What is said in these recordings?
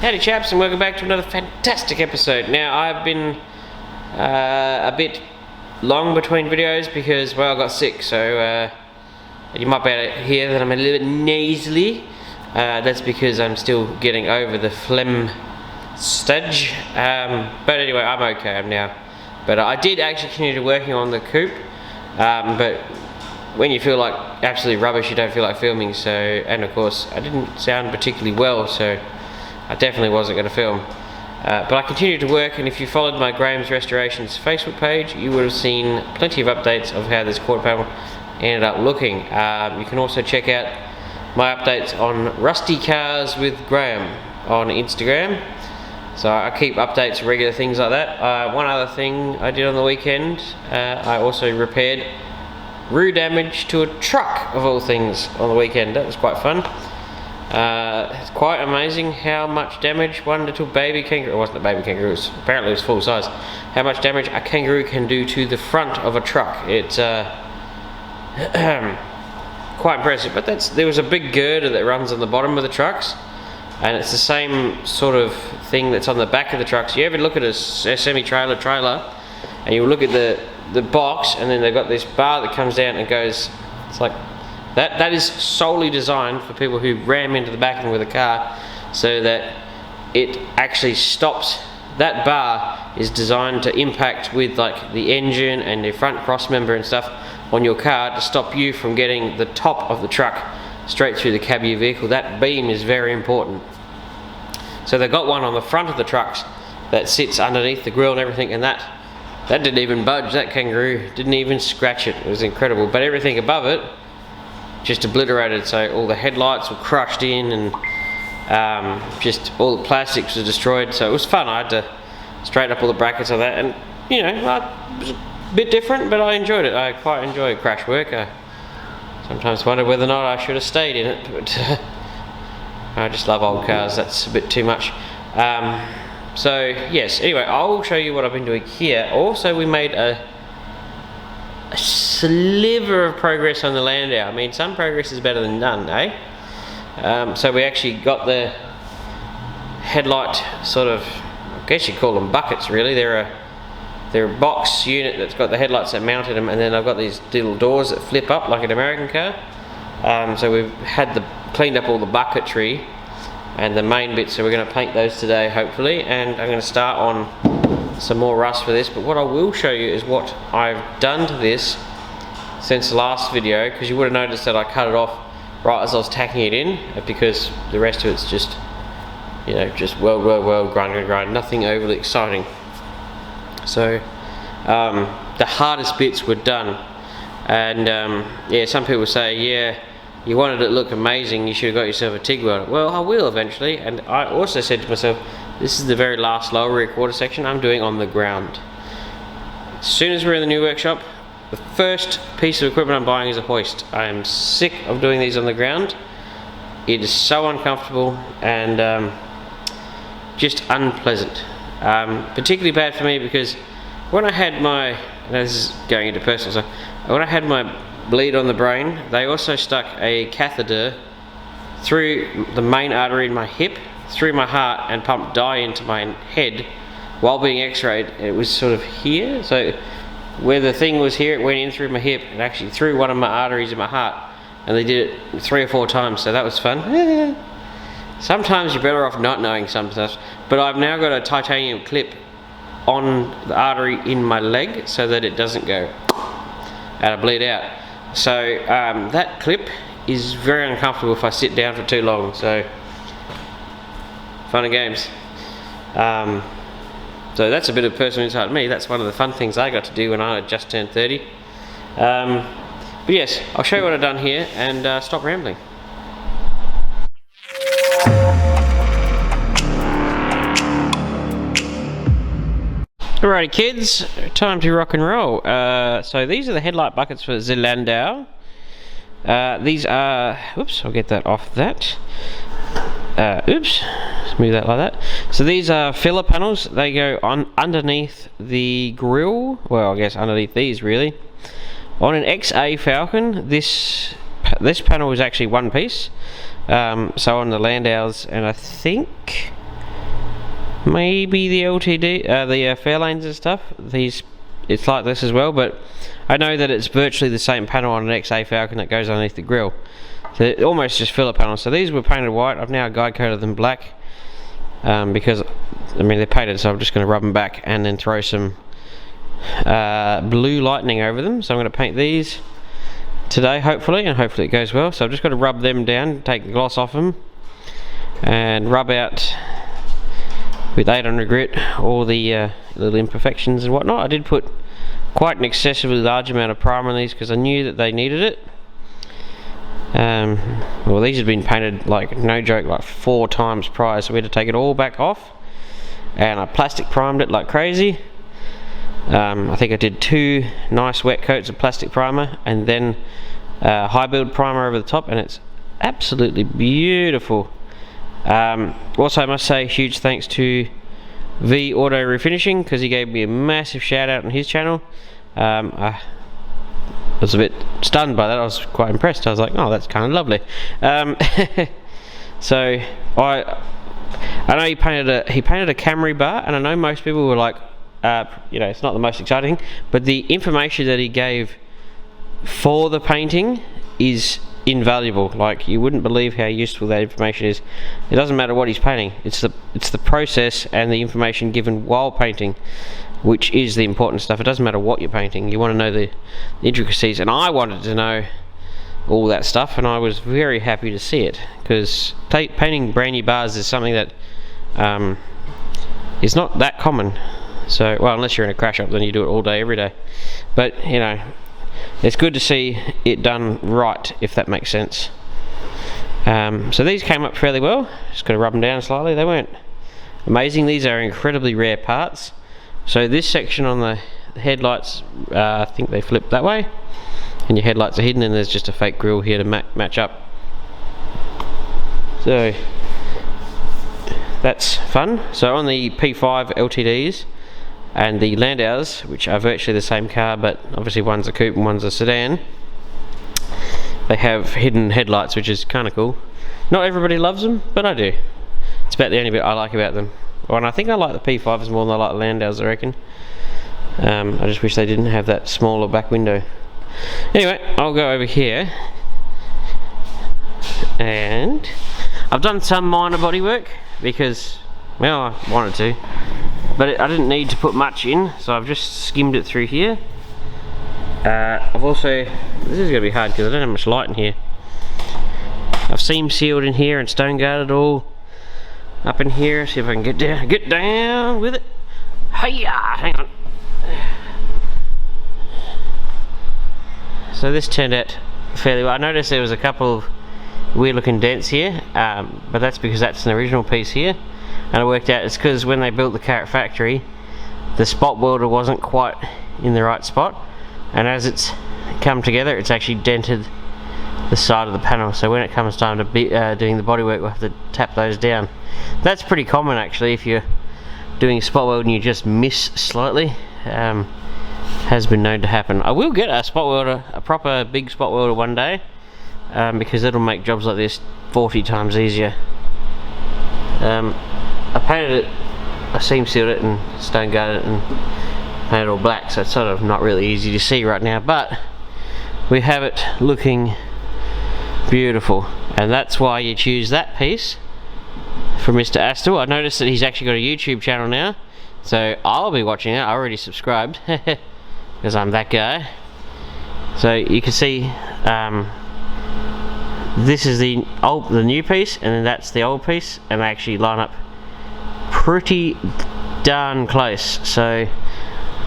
Howdy chaps, and welcome back to another fantastic episode. Now I've been a bit long between videos because, well, I got sick, so you might be able to hear that I'm a little bit nasally. That's because I'm still getting over the phlegm stage, but anyway, I'm okay now. But I did actually continue working on the coupe, but when you feel like absolutely rubbish, you don't feel like filming. So, and of course I didn't sound particularly well, so I definitely wasn't going to film. But I continued to work, and if you followed my Graham's Restorations Facebook page, you would have seen plenty of updates of how this quarter panel ended up looking. You can also check out my updates on Rusty Cars with Graham on Instagram. So I keep updates of regular things like that. One other thing I did on the weekend, I also repaired roof damage to a truck, of all things, on the weekend. That was quite fun. It's quite amazing how much damage one little baby kangaroo, it wasn't a baby kangaroo, apparently it was full size, how much damage a kangaroo can do to the front of a truck. It's quite impressive. But there was a big girder that runs on the bottom of the trucks, and it's the same sort of thing that's on the back of the trucks. You ever look at a semi-trailer and you look at the box, and then they've got this bar that comes down and goes, it's like that is solely designed for people who ram into the back end with a car, so that it actually stops. That bar is designed to impact with like the engine and the front cross member and stuff on your car to stop you from getting the top of the truck straight through the cab of your vehicle. That beam is very important. So they've got one on the front of the trucks that sits underneath the grille and everything, and that didn't even budge. That kangaroo didn't even scratch it. It was incredible. But everything above it just obliterated, so all the headlights were crushed in, and just all the plastics were destroyed. So it was fun. I had to straighten up all the brackets of that, and you know, it was a bit different, but I enjoyed it. I quite enjoy crash work. I sometimes wonder whether or not I should have stayed in it, but I just love old cars. That's a bit too much. So yes, anyway, I'll show you what I've been doing here. Also, we made a sliver of progress on the Landau. I mean, some progress is better than none, eh? So we actually got the headlight sort of, I guess you call them buckets really. They're a box unit that's got the headlights that mounted them, and then I've got these little doors that flip up like an American car. So we've cleaned up all the bucketry and the main bits, so we're going to paint those today hopefully, and I'm going to start on some more rust for this. But what I will show you is what I've done to this since the last video, because you would have noticed that I cut it off right as I was tacking it in, because the rest of it's just, you know, just well grind, nothing overly exciting. So the hardest bits were done, and yeah, some people say, yeah, you wanted it to look amazing, you should have got yourself a TIG welder. Well, I will eventually. And I also said to myself, this is the very last lower rear quarter section I'm doing on the ground. As soon as we're in the new workshop, the first piece of equipment I'm buying is a hoist. I am sick of doing these on the ground. It is so uncomfortable and just unpleasant. Particularly bad for me because when I had my, now this is going into personal stuff, when I had my bleed on the brain, they also stuck a catheter through the main artery in my hip, through my heart, and pumped dye into my head while being x-rayed. It was sort of here, so where the thing was here, it went in through my hip and actually through one of my arteries in my heart, and they did it 3 or 4 times, so that was fun. Sometimes you're better off not knowing some stuff, but I've now got a titanium clip on the artery in my leg so that it doesn't go and I bleed out. So that clip is very uncomfortable if I sit down for too long, so fun and games. So that's a bit of personal insight to me. That's one of the fun things I got to do when I just turned 30. But yes, I'll show you what I've done here and stop rambling. Alrighty kids, time to rock and roll. So these are the headlight buckets for the Landau. These are, oops, I'll get that off that. Oops, let's move that like that. So these are filler panels. They go on underneath the grille, well I guess underneath these really. On an XA Falcon, this panel is actually one piece. So on the Landaus, and I think maybe the LTD, the Fairlanes and stuff. It's like this as well, but I know that it's virtually the same panel on an XA Falcon that goes underneath the grille. So it almost just filler panels. So these were painted white. I've now guide coated them black because I mean they're painted, so I'm just going to rub them back and then throw some blue lightning over them. So I'm going to paint these today, hopefully, and hopefully it goes well. So I've just got to rub them down, take the gloss off them, and rub out with 800 grit all the little imperfections and whatnot. I did put quite an excessively large amount of primer on these because I knew that they needed it. Well, these had been painted, like, no joke, like 4 times prior, so we had to take it all back off, and I plastic primed it like crazy. I think I did 2 nice wet coats of plastic primer and then high build primer over the top, and it's absolutely beautiful. Also, I must say huge thanks to V Auto Refinishing because he gave me a massive shout out on his channel. I was a bit stunned by that. I was quite impressed. I was like, oh, that's kind of lovely. So I know he painted a Camry bar, and I know most people were like, you know, it's not the most exciting, but the information that he gave for the painting is invaluable. Like, you wouldn't believe how useful that information is. It doesn't matter what he's painting, it's the process and the information given while painting which is the important stuff. It doesn't matter what you're painting, you want to know the intricacies, and I wanted to know all that stuff, and I was very happy to see it, because painting brand new bars is something that is not that common. So, well, unless you're in a crash shop, then you do it all day every day, but you know, it's good to see it done right, if that makes sense. So these came up fairly well. Just got to rub them down slightly. They weren't amazing. These are incredibly rare parts. So this section on the headlights, I think they flip that way, and your headlights are hidden, and there's just a fake grille here to match up. So that's fun. So on the P5 LTDs and the Landaus, which are virtually the same car, but obviously one's a coupe and one's a sedan, they have hidden headlights, which is kind of cool. Not everybody loves them, but I do. It's about the only bit I like about them. Well, and I think I like the P5s more than I like the Landaus, I reckon. I just wish they didn't have that smaller back window. Anyway, I'll go over here, and I've done some minor bodywork because, well, I wanted to, but I didn't need to put much in, so I've just skimmed it through here. I've also, this is going to be hard because I don't have much light in here. I've seam sealed in here and stone guarded all up in here. See if I can get down with it. Hiya! Hang on. So this turned out fairly well. I noticed there was a couple of weird looking dents here, but that's because that's an original piece here, and I worked out it's because when they built the car at factory, the spot welder wasn't quite in the right spot, and as it's come together, it's actually dented the side of the panel. So when it comes time to be doing the bodywork, we'll have to tap those down. That's pretty common actually. If you're doing spot weld and you just miss slightly, has been known to happen. I will get a spot welder, a proper big spot welder one day, because it'll make jobs like this 40 times easier. I painted it, I seam sealed it and stone guarded it and painted it all black, so it's sort of not really easy to see right now, but we have it looking beautiful, and that's why you choose that piece for Mr. Astle. I noticed that he's actually got a YouTube channel now, so I'll be watching it. I already subscribed because I'm that guy. So you can see this is the new piece, and then that's the old piece, and they actually line up pretty darn close. So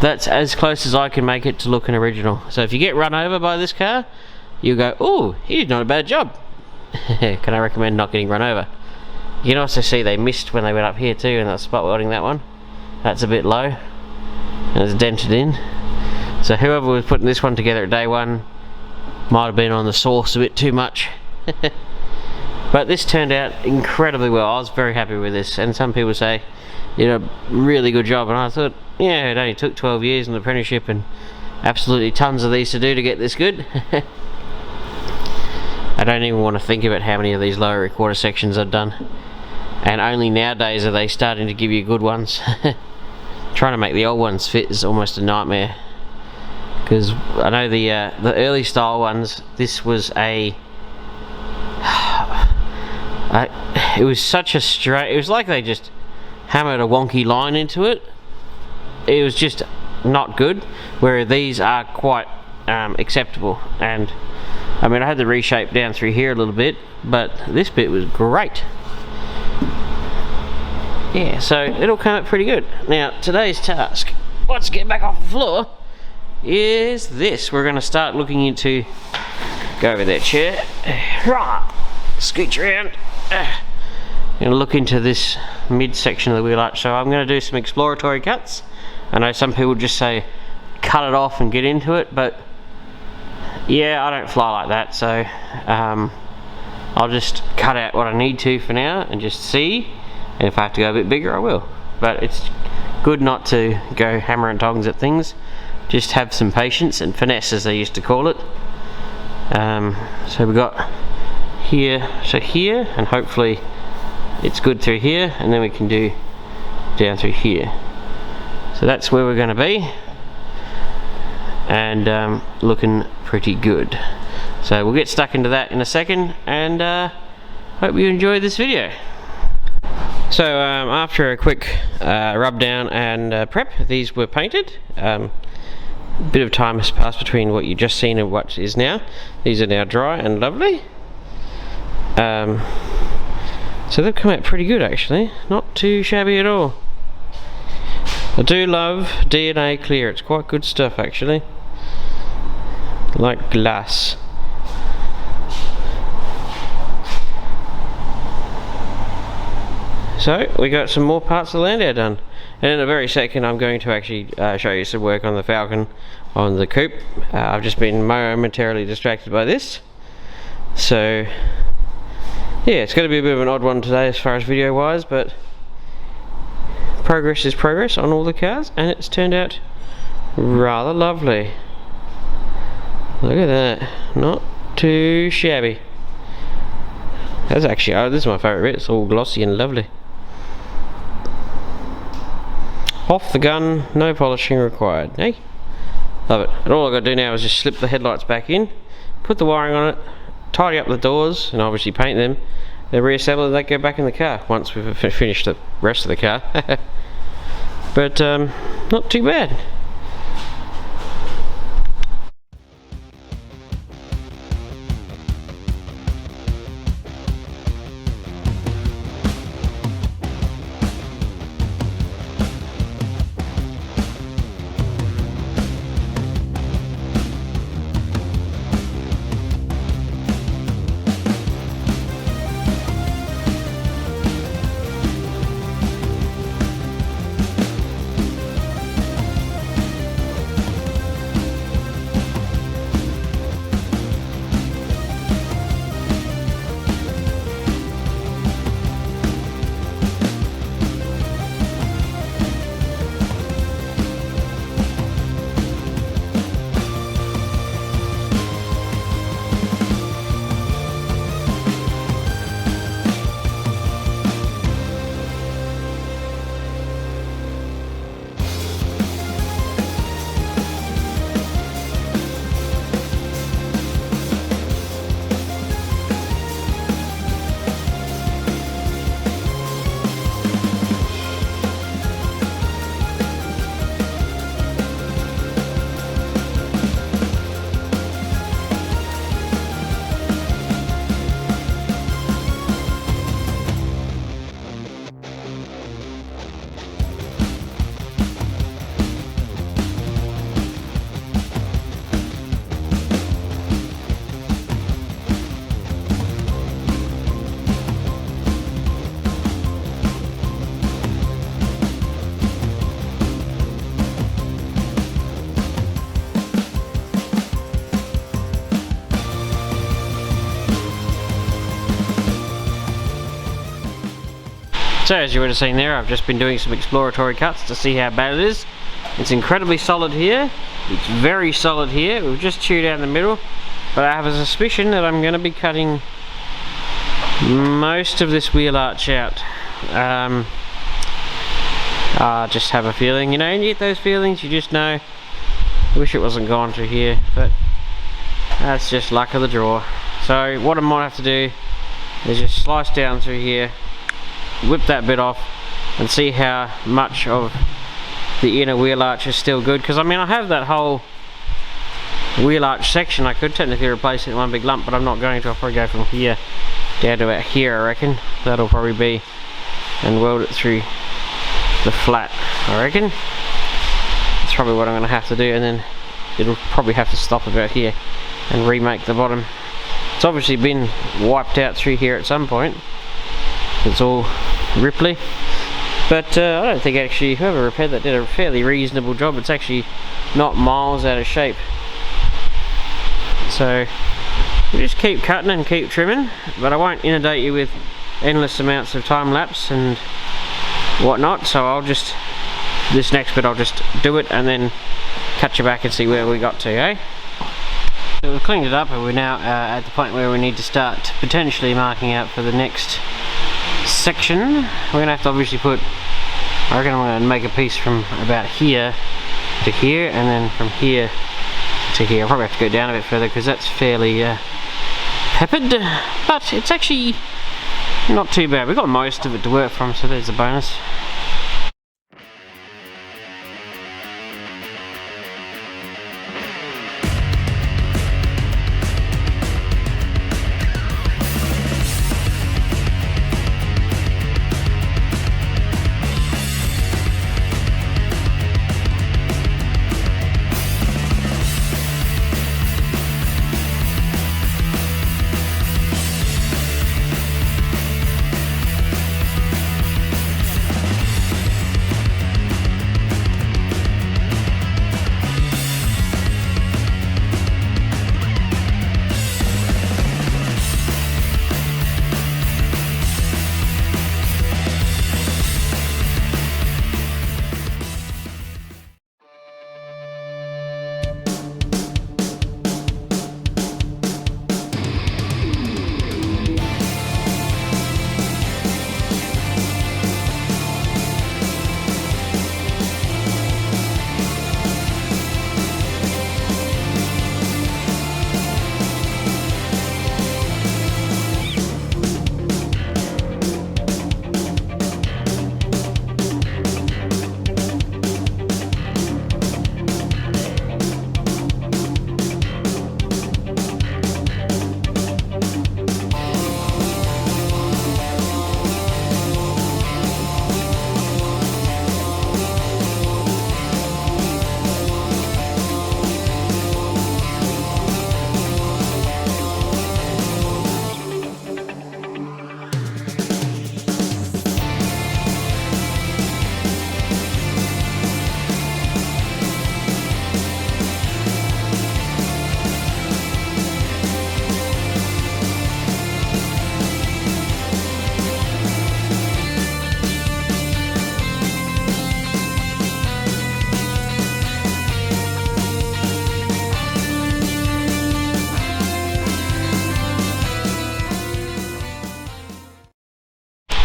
that's as close as I can make it to look an original. So if you get run over by this car, you go, oh, he did not a bad job. Can I recommend not getting run over? You can also see they missed when they went up here too, and they're spot welding that one. That's a bit low, and it's dented in. So whoever was putting this one together at day one might have been on the sauce a bit too much. But this turned out incredibly well. I was very happy with this, and some people say you did a really good job, and I thought, yeah, it only took 12 years in the apprenticeship and absolutely tons of these to do to get this good. I don't even want to think about how many of these lower quarter sections I've done, and only nowadays are they starting to give you good ones. Trying to make the old ones fit is almost a nightmare, because I know the early style ones, this was a it was such a straight, it was like they just hammered a wonky line into it. It was just not good, where these are quite acceptable. And I mean, I had the reshape down through here a little bit, but this bit was great. Yeah, so it'll come out pretty good. Now today's task, let's get back off the floor, is this. We're going to start looking into, go over there chair, scooch around, going to look into this midsection of the wheel arch. So I'm going to do some exploratory cuts. I know some people just say cut it off and get into it, but yeah, I don't fly like that, so I'll just cut out what I need to for now and just see, and if I have to go a bit bigger I will. But it's good not to go hammer and tongs at things, just have some patience and finesse, as they used to call it. So we got here, so here, and hopefully it's good through here, and then we can do down through here. So that's where we're going to be, and looking pretty good. So we'll get stuck into that in a second, and hope you enjoy this video. So after a quick rub down and prep, these were painted. A bit of time has passed between what you just seen and what is now. These are now dry and lovely. So they've come out pretty good actually, not too shabby at all. I do love DNA clear, it's quite good stuff actually, like glass. So we got some more parts of the Landau done, and in a very second I'm going to actually show you some work on the Falcon, on the coupe. I've just been momentarily distracted by this, so yeah, it's going to be a bit of an odd one today as far as video wise, but progress is progress on all the cars, and it's turned out rather lovely. Look at that, not too shabby. That's actually, oh, this is my favourite bit, it's all glossy and lovely. Off the gun, no polishing required, eh? Love it. And all I've got to do now is just slip the headlights back in, put the wiring on it, tidy up the doors, and obviously paint them, then reassemble and they go back in the car once we've finished the rest of the car. But not too bad. So as you would have seen there, I've just been doing some exploratory cuts to see how bad it is. It's incredibly solid here, it's very solid here. We've just chewed out in the middle, but I have a suspicion that I'm going to be cutting most of this wheel arch out. I just have a feeling, you know, and you get those feelings, you just know. I wish it wasn't gone through here, but that's just luck of the draw. So what I might have to do is just slice down through here, whip that bit off, and see how much of the inner wheel arch is still good. Because I mean, I have that whole wheel arch section. I could technically replace it in one big lump, but I'm not going to. I'll probably go from here down to about here, I reckon. That'll probably be, and weld it through the flat, I reckon. That's probably what I'm going to have to do, and then it'll probably have to stop about here and remake the bottom. It's obviously been wiped out through here at some point. It's all ripply, but I don't think actually whoever repaired that did a fairly reasonable job. It's actually not miles out of shape. So you just keep cutting and keep trimming, but I won't inundate you with endless amounts of time lapse and whatnot. So I'll just, this next bit I'll just do it and then cut you back and see where we got to, eh? So we've cleaned it up and we're now at the point where we need to start potentially marking out for the next section. We're going to have to obviously put, I reckon I'm going to make a piece from about here to here, and then from here to here. I'll probably have to go down a bit further because that's fairly peppered, but it's actually not too bad. We've got most of it to work from, so there's a bonus.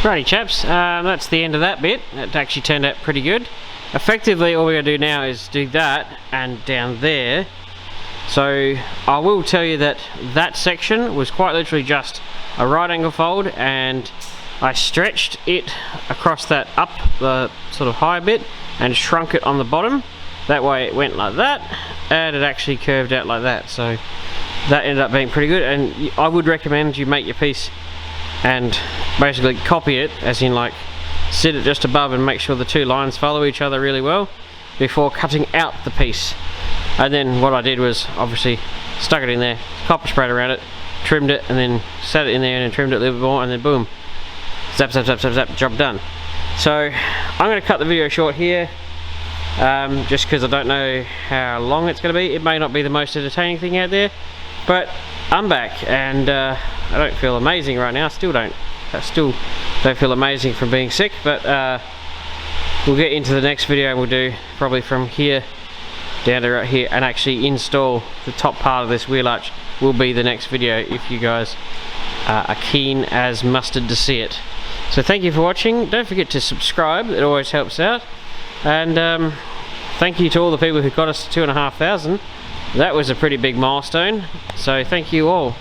Righty chaps, that's the end of that bit. It actually turned out pretty good. Effectively all we're going to do now is do that and down there. So I will tell you that that section was quite literally just a right angle fold, and I stretched it across that up the sort of high bit and shrunk it on the bottom. That way it went like that and it actually curved out like that. So that ended up being pretty good, and I would recommend you make your piece and basically copy it, as in like sit it just above and make sure the two lines follow each other really well before cutting out the piece. And then what I did was obviously stuck it in there, copper sprayed around it, trimmed it, and then set it in there and then trimmed it a little bit more, and then boom, zap zap zap zap zap, job done. So I'm going to cut the video short here, just because I don't know how long it's going to be. It may not be the most entertaining thing out there, but I'm back, and I don't feel amazing right now. I still don't feel amazing from being sick, but we'll get into the next video and we'll do probably from here down to right here and actually install the top part of this wheel arch. Will be the next video if you guys are keen as mustard to see it. So thank you for watching. Don't forget to subscribe, it always helps out. And thank you to all the people who got us to 2,500. That was a pretty big milestone, so thank you all.